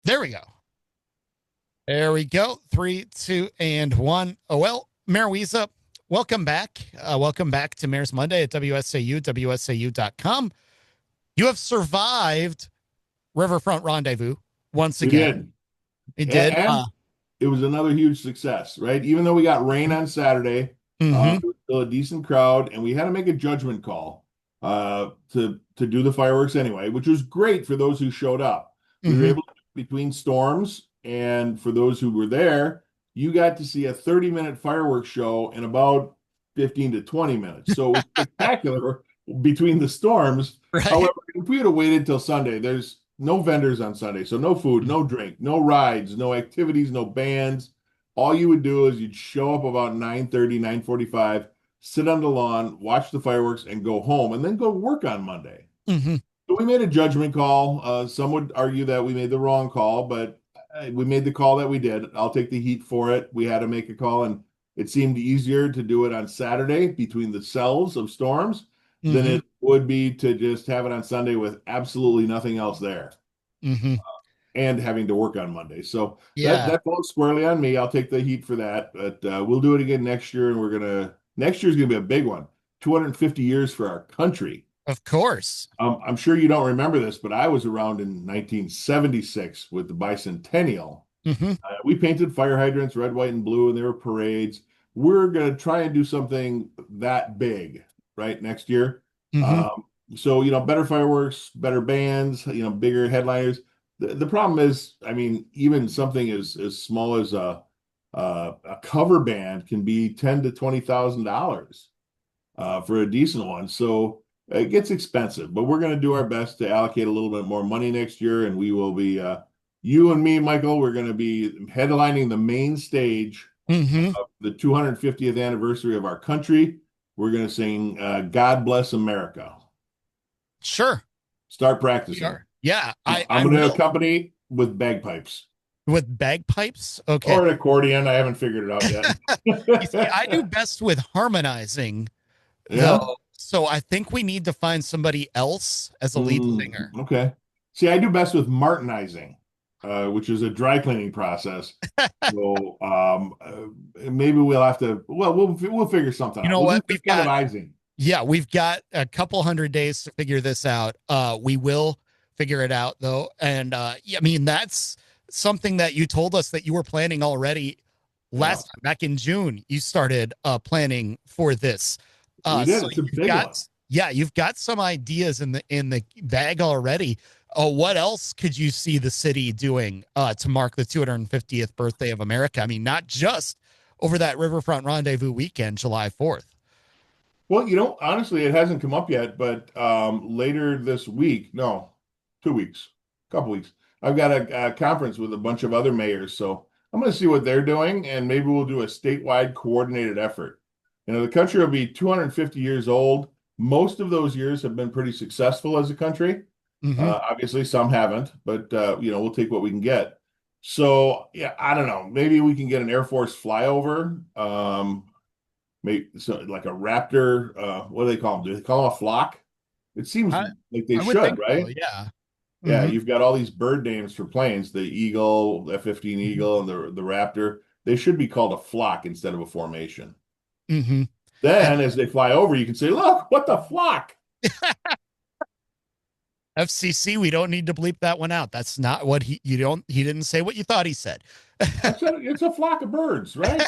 There we go. There we go. Three, two, and one. Oh, well, Mayor Wiza, welcome back. Welcome back to Mayor's Monday at WSAU, WSAU.com. You have survived Riverfront Rendezvous once We again. did. You did. And it was another huge success, right? Even though we got rain on Saturday, Mm-hmm. it was still a decent crowd, and we had to make a judgment call to do the fireworks anyway, which was great for those who showed up. We were Mm-hmm. able to, between storms, and for those who were there, you got to see a 30-minute fireworks show in about 15 to 20 minutes. So it was spectacular between the storms. Right. However, if we had waited till Sunday, there's no vendors on Sunday. So no food, no drink, no rides, no activities, no bands. All you would do is you'd show up about 9:30, 9:45, sit on the lawn, watch the fireworks, and go home, and then go work on Monday. Mm-hmm. So we made a judgment call. Some would argue that we made the wrong call, but we made the call that we did. I'll take the heat for it. We had to make a call, and it seemed easier to do it on Saturday between the cells of storms than Mm-hmm. it would be to just have it on Sunday with absolutely nothing else there Mm-hmm. and having to work on Monday. So that Yeah, that falls squarely on me. I'll take the heat for that, but we'll do it again next year, and next year's gonna be a big one. 250 years for our country. of course. I'm sure you don't remember this, but I was around in 1976 with the bicentennial. Mm-hmm. We painted fire hydrants red, white, and blue, and there were parades. We're going to try and do something that big, right, next year. Mm-hmm. So, better fireworks, better bands, bigger headliners. The problem is, I mean, even something as small as a cover band can be ten to $20,000 for a decent one. So it gets expensive, but we're going to do our best to allocate a little bit more money next year, and we will be you and me, Michael, we're going to be headlining the main stage Mm-hmm. of the 250th anniversary of our country. We're going to sing God Bless America. Sure. Start We practicing. are. Yeah, I I'm going to will. accompany with bagpipes With bagpipes. Okay. or an accordion. I haven't figured it out You see, I do yet. best with harmonizing, Yeah. though. So I think we need to find somebody else as a lead singer. Okay. See, I do best with martinizing, which is a dry cleaning process. So maybe we'll have to. Well, we'll figure something You out. know We'll do what? some kind of icing. Yeah, we've got a couple hundred days to figure this out. We will figure it out though. And yeah, I mean, that's something that you told us that you were planning already Yeah, last time back in June. You started planning for this. we did. So It's a you've big one. got, yeah, you've got some ideas in the bag already. What else could you see the city doing to mark the 250th birthday of America? I mean, not just over that Riverfront Rendezvous weekend, July 4th. Well, honestly, it hasn't come up yet, but later this week, no, 2 weeks, couple weeks, I've got a conference with a bunch of other mayors. So I'm going to see what they're doing, and maybe we'll do a statewide coordinated effort. The country will be 250 years old. Most of those years have been pretty successful as a country. Mm-hmm. Obviously, some haven't, but we'll take what we can get. So, yeah, I don't know. Maybe we can get an Air Force flyover. Maybe so, like a raptor. What do they call them? Do they call them a flock? It seems I, like they I would should, think so. right? Yeah. Yeah, Mm-hmm. you've got all these bird names for planes: the Eagle, F-15 Mm-hmm. Eagle, and the Raptor. They should be called a flock instead of a formation. Mm-hmm. And Then, as they fly over, you can say, "Look, what the flock!" FCC, we don't need to bleep that one out. That's not what he didn't say what you thought he said. I said it's a flock of birds, right?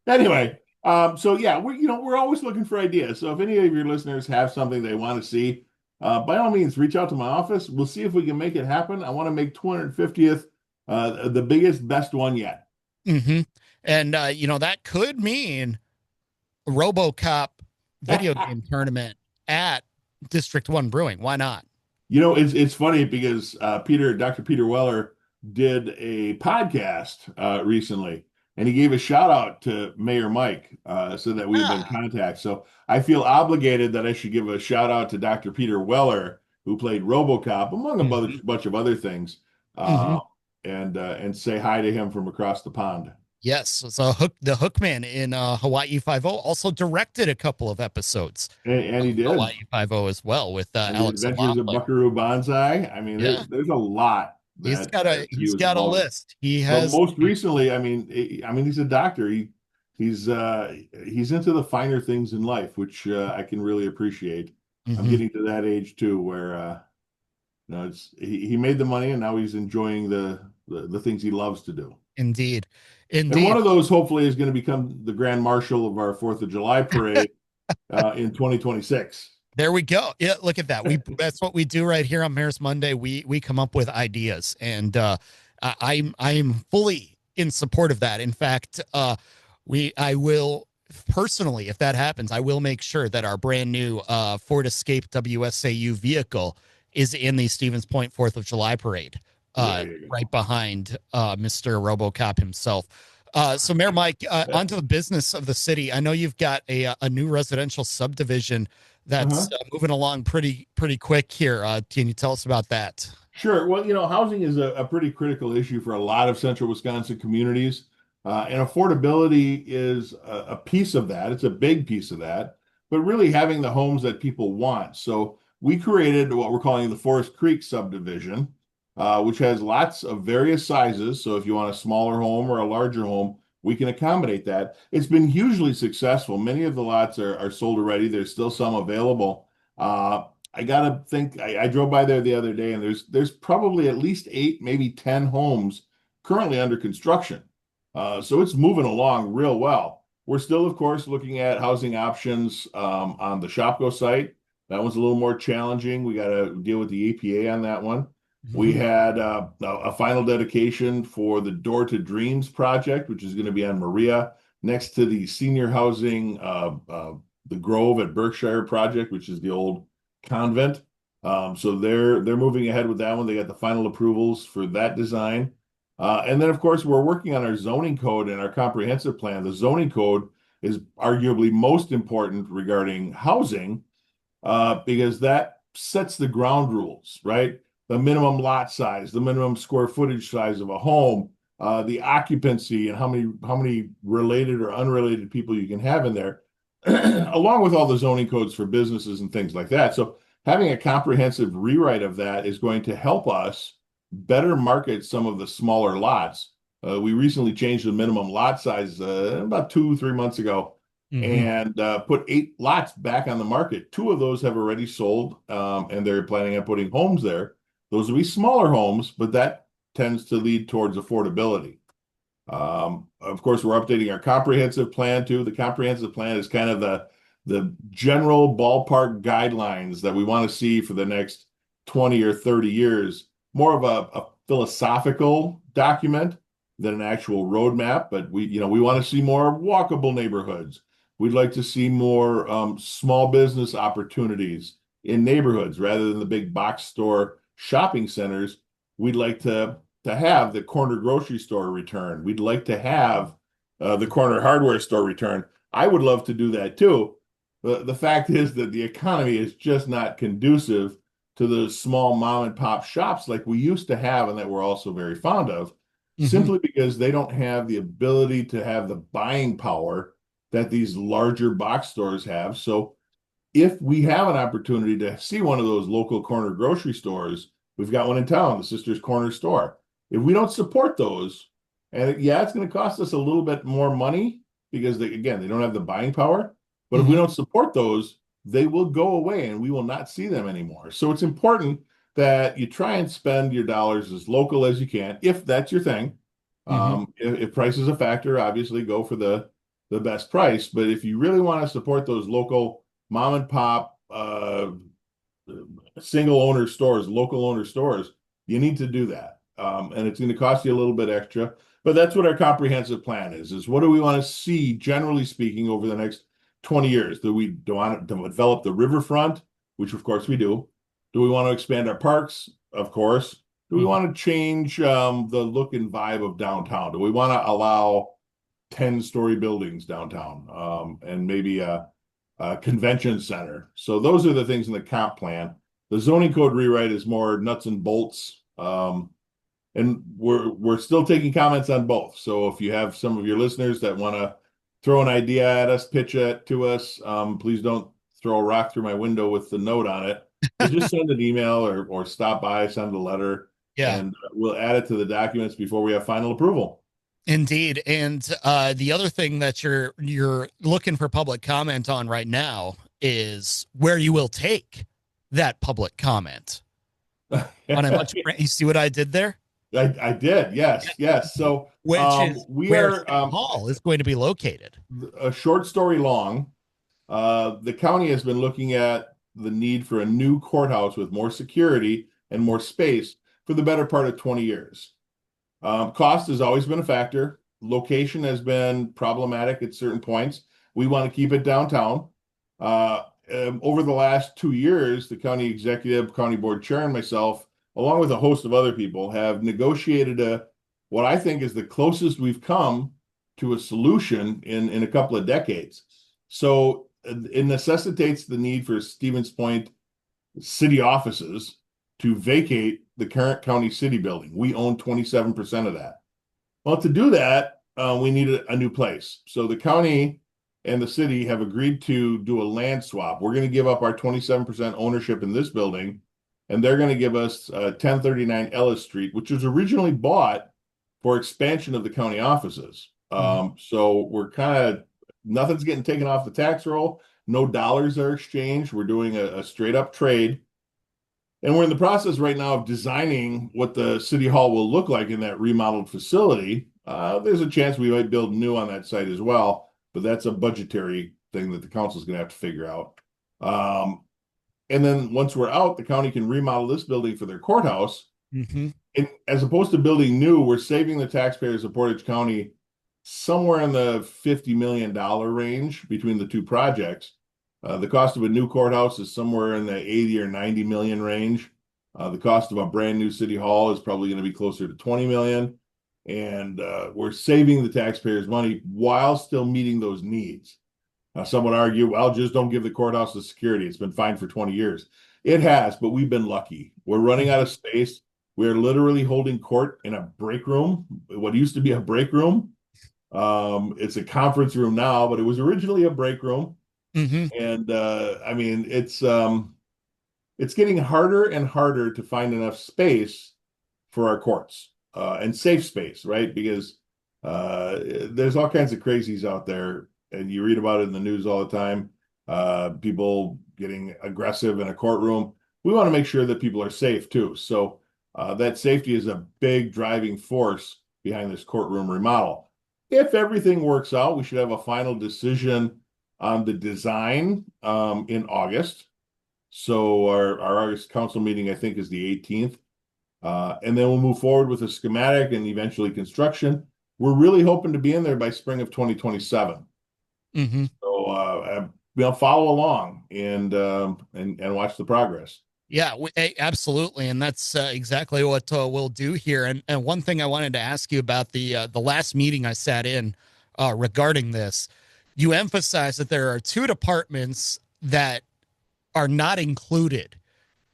Anyway, so yeah, we're always looking for ideas. So if any of your listeners have something they want to see, by all means, reach out to my office. We'll see if we can make it happen. I want to make 250th the biggest, best one yet. Mm-hmm. And that could mean RoboCop video game tournament at District 1 Brewing. Why not? It's funny because Dr. Peter Weller did a podcast recently, and he gave a shout out to Mayor Mike, so that we have been in Ah. contact. So I feel obligated that I should give a shout out to Dr. Peter Weller, who played RoboCop, among a Mm-hmm. bunch of other things, Mm-hmm. uh, and say hi to him from across the pond. Yes. So the Hookman in Hawaii Five O also directed a couple of episodes And of he did. Hawaii Five O as well with And the Alex Adventures of Alamo. Buckaroo Banzai. I mean, Yeah. there's a lot. that he he's was got a involved in. list. He But has. most recently, I mean, he's a doctor. He's he's into the finer things in life, which I can really appreciate. I'm Mhm. getting to that age too, where you know, he made the money and now he's enjoying the things he loves to do. Indeed, And one indeed. of those hopefully is going to become the grand marshal of our Fourth of July parade in 2026. There we go. Yeah, look at that. We That's what we do right here on Mayor's Monday. We come up with ideas, and I'm fully in support of that. In fact, we I will personally, if that happens, I will make sure that our brand new Ford Escape WSAU vehicle is in the Stevens Point Fourth of July parade, There you right go. behind Mr. RoboCop himself. So, Mayor Mike, onto the business of the city. I know you've got a new residential subdivision that's Uh-huh. moving along pretty quick here. Can you tell us about that? Sure. Well, you know, housing is a pretty critical issue for a lot of central Wisconsin communities. And affordability is a piece of that. It's a big piece of that, but really having the homes that people want. So we created what we're calling the Forest Creek subdivision, which has lots of various sizes. So if you want a smaller home or a larger home, we can accommodate that. It's been hugely successful. Many of the lots are sold already. There's still some available. I gotta think. I drove by there the other day, and there's probably at least eight, maybe 10 homes currently under construction. So it's moving along real well. We're still, of course, looking at housing options on the Shopko site. That one's a little more challenging. We got to deal with the EPA on that one. We Mhm. had a final dedication for the Door to Dreams project, which is going to be on Maria, next to the senior housing, the Grove at Berkshire project, which is the old convent. So they're moving ahead with that one. They got the final approvals for that design. And then, of course, we're working on our zoning code and our comprehensive plan. The zoning code is arguably most important regarding housing because that sets the ground rules, right? The minimum lot size, the minimum square footage size of a home, the occupancy, and how many related or unrelated people you can have in there, along with all the zoning codes for businesses and things like that. So having a comprehensive rewrite of that is going to help us better market some of the smaller lots. We recently changed the minimum lot size about 2, 3 months ago Mhm. and put 8 lots back on the market. Two of those have already sold, and they're planning on putting homes there. Those will be smaller homes, but that tends to lead towards affordability. Of course, we're updating our comprehensive plan too. The comprehensive plan is kind of the general ballpark guidelines that we want to see for the next 20 or 30 years. More of a philosophical document than an actual roadmap, but we want to see more walkable neighborhoods. We'd like to see more small business opportunities in neighborhoods rather than the big box store shopping centers. We'd like to have the corner grocery store return. We'd like to have the corner hardware store return. I would love to do that too. The fact is that the economy is just not conducive to those small mom and pop shops like we used to have and that we're also very fond of, Mhm. simply because they don't have the ability to have the buying power that these larger box stores have. So if we have an opportunity to see one of those local corner grocery stores, we've got one in town, the Sisters Corner Store. If we don't support those, and yeah, it's going to cost us a little bit more money because again, they don't have the buying power. But if we Mhm. don't support those, they will go away and we will not see them anymore. So it's important that you try and spend your dollars as local as you can, if that's your thing. Mhm. If price is a factor, obviously go for the best price. But if you really want to support those local mom and pop single owner stores, local owner stores, you need to do that. And it's going to cost you a little bit extra, but that's what our comprehensive plan is what do we want to see, generally speaking, over the next 20 years? Do we want to develop the riverfront, which of course we do? Do we want to expand our parks? Of course. Do we Mhm. want to change the look and vibe of downtown? Do we want to allow 10-story buildings downtown and maybe a convention center? So those are the things in the comp plan. The zoning code rewrite is more nuts and bolts. And we're still taking comments on both. So if you have some of your listeners that want to throw an idea at us, pitch it to us, please don't throw a rock through my window with the note on it. But just send an email or stop by, send a letter. Yeah. and we'll add it to the documents before we have final approval. Indeed. And the other thing that you're looking for public comment on right now is where you will take that public comment on a much. You see what I did there? I did, yes, yes. So Which is we where are City Hall is going to be located. a short story long. The county has been looking at the need for a new courthouse with more security and more space for the better part of 20 years. Cost has always been a factor. Location has been problematic at certain points. We want to keep it downtown. Over the last 2 years, the county executive, county board chair, and myself, along with a host of other people, have negotiated what I think is the closest we've come to a solution in a couple of decades. So it necessitates the need for Stevens Point city offices to vacate the current county city building. We own 27% of that. Well, to do that, we need a new place. So the county and the city have agreed to do a land swap. We're going to give up our 27% ownership in this building, and they're going to give us 1039 Ellis Street, which was originally bought for expansion of the county offices. Mhm. So we're kind of nothing's getting taken off the tax roll. No dollars are exchanged. We're doing a straight up trade. And we're in the process right now of designing what the city hall will look like in that remodeled facility. There's a chance we might build new on that site as well, but that's a budgetary thing that the council is going to have to figure out. And then once we're out, the county can remodel this building for their courthouse. Mhm. And as opposed to building new, we're saving the taxpayers of Portage County somewhere in the $50 million range between the two projects. The cost of a new courthouse is somewhere in the 80 or 90 million range. The cost of a brand new city hall is probably going to be closer to 20 million. And we're saving the taxpayers money while still meeting those needs. Some would argue, well, just don't give the courthouse the security. It's been fine for 20 years. It has, but we've been lucky. We're running out of space. We're literally holding court in a break room, what used to be a break room. It's a conference room now, but it was originally a break room. Mhm. And I mean, it's getting harder and harder to find enough space for our courts and safe space, right? Because there's all kinds of crazies out there, and you read about it in the news all the time. People getting aggressive in a courtroom. We want to make sure that people are safe too. So that safety is a big driving force behind this courtroom remodel. If everything works out, we should have a final decision on the design in August. So our August council meeting, I think, is the 18th. And then we'll move forward with a schematic and eventually construction. We're really hoping to be in there by spring of 2027. Mhm. So follow along and watch the progress. Yeah, absolutely, and that's exactly what we'll do here. And one thing I wanted to ask you about the last meeting I sat in regarding this, you emphasized that there are two departments that are not included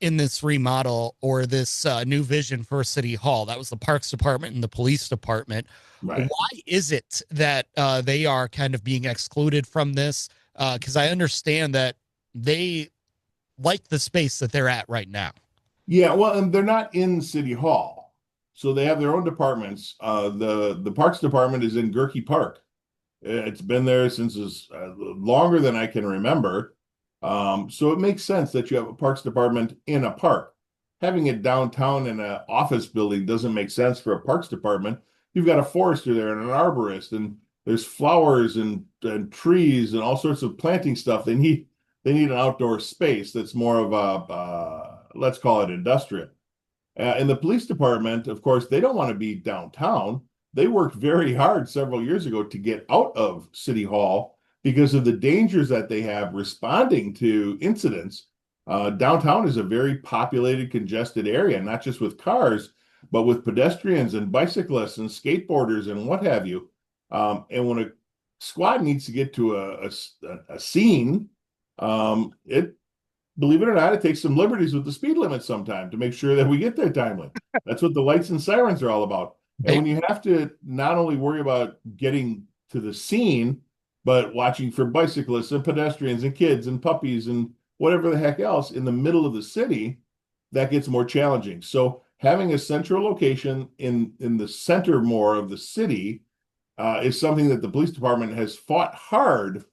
in this remodel or this new vision for City Hall. That was the Parks Department and the Police Department. Right. Why is it that they are kind of being excluded from this? Because I understand that they like the space that they're at right now. Yeah, well, and they're not in City Hall, so they have their own departments. The Parks Department is in Gerke Park. It's been there since as longer than I can remember. So it makes sense that you have a Parks Department in a park. Having it downtown in an office building doesn't make sense for a Parks Department. You've got a forester there and an arborist, and there's flowers and trees and all sorts of planting stuff. They need an outdoor space that's more of a let's call it industrial. In the police department, of course, they don't want to be downtown. They worked very hard several years ago to get out of City Hall because of the dangers that they have responding to incidents. Downtown is a very populated, congested area, not just with cars, but with pedestrians and bicyclists and skateboarders and what have you. And when a squad needs to get to a scene, it believe it or not, it takes some liberties with the speed limit sometime to make sure that we get there timely. That's what the lights and sirens are all about. And They, when you have to not only worry about getting to the scene, but watching for bicyclists and pedestrians and kids and puppies and whatever the heck else in the middle of the city, that gets more challenging. So having a central location in the center more of the city is something that the police department has fought hard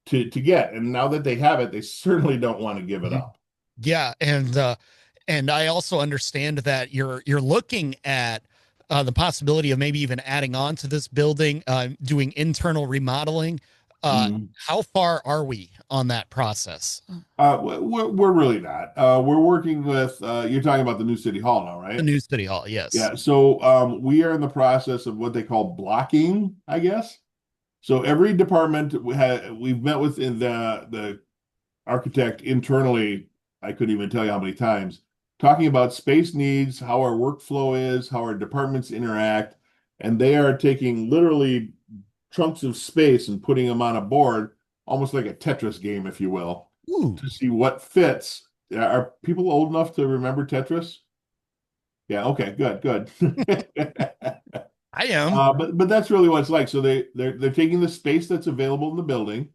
to get. And now that they have it, they certainly don't want to give it Mhm. up. Yeah, and I also understand that you're looking at the possibility of maybe even adding on to this building, doing internal remodeling. Mhm. How far are we on that process? We're really not. We're working with, you're talking about the new city hall now, The right? new city hall, yes. Yeah. So we are in the process of what they call blocking, I guess. So every department we've met with in the architect internally, I couldn't even tell you how many times, talking about space needs, how our workflow is, how our departments interact, and they are taking literally chunks of space and putting them on a board, almost like a Tetris game, if you will, Ooh, to see what fits. Are people old enough to remember Tetris? Yeah, okay, good, good. I am. But that's really what it's like. So they're taking the space that's available in the building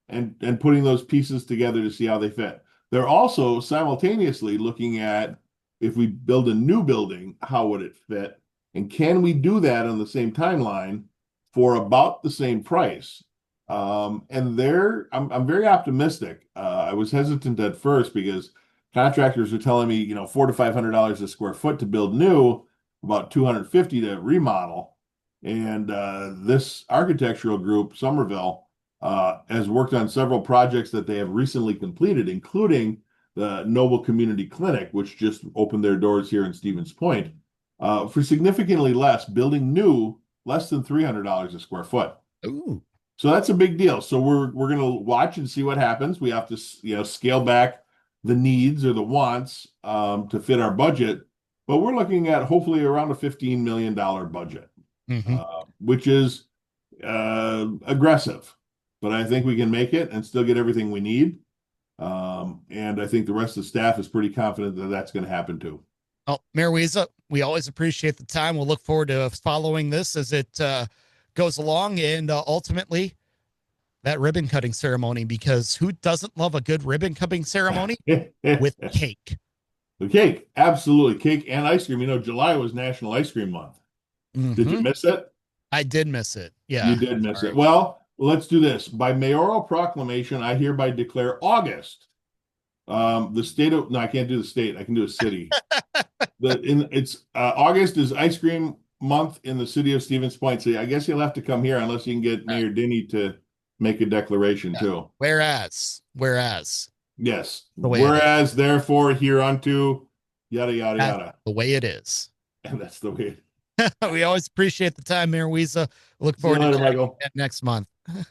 and putting those pieces together to see how they fit. They're also simultaneously looking at if we build a new building, how would it fit? And can we do that on the same timeline for about the same price? And I'm very optimistic. I was hesitant at first because contractors are telling me, $400 to $500 a square foot to build new, about 250 to remodel. And this architectural group, Somerville, has worked on several projects that they have recently completed, including the Noble Community Clinic, which just opened their doors here in Stevens Point, for significantly less, building new, less than $300 a square foot. Ooh. So that's a big deal. So we're going to watch and see what happens. We have to scale back the needs or the wants to fit our budget, but we're looking at hopefully around a $15 million budget, Hmm. which is aggressive, but I think we can make it and still get everything we need. And I think the rest of the staff is pretty confident that that's going to happen too. Well, Mayor Wiza, we always appreciate the time. We'll look forward to following this as it goes along, and ultimately that ribbon cutting ceremony, because who doesn't love a good ribbon cutting ceremony with The cake? cake, absolutely. Cake and ice cream. July was National Ice Cream Month. Did you Hmm. miss it? I did miss it. You Yeah. did miss it. Sorry. Well, let's do this. By mayoral proclamation, I hereby declare August. The state of no, I can't do the state. I can do a city. It's August is ice cream month in the city of Stevens Point. So I guess you'll have to come here unless you can get Uh, Mayor Denny to make a declaration yeah. too. Whereas, Yes. the way it is. Whereas, therefore, hereunto, yada yada That's yada, the way it is. and that's the way. We always appreciate the time, Mayor Wiza. Look See you forward to later, chatting Michael. again next month. All right.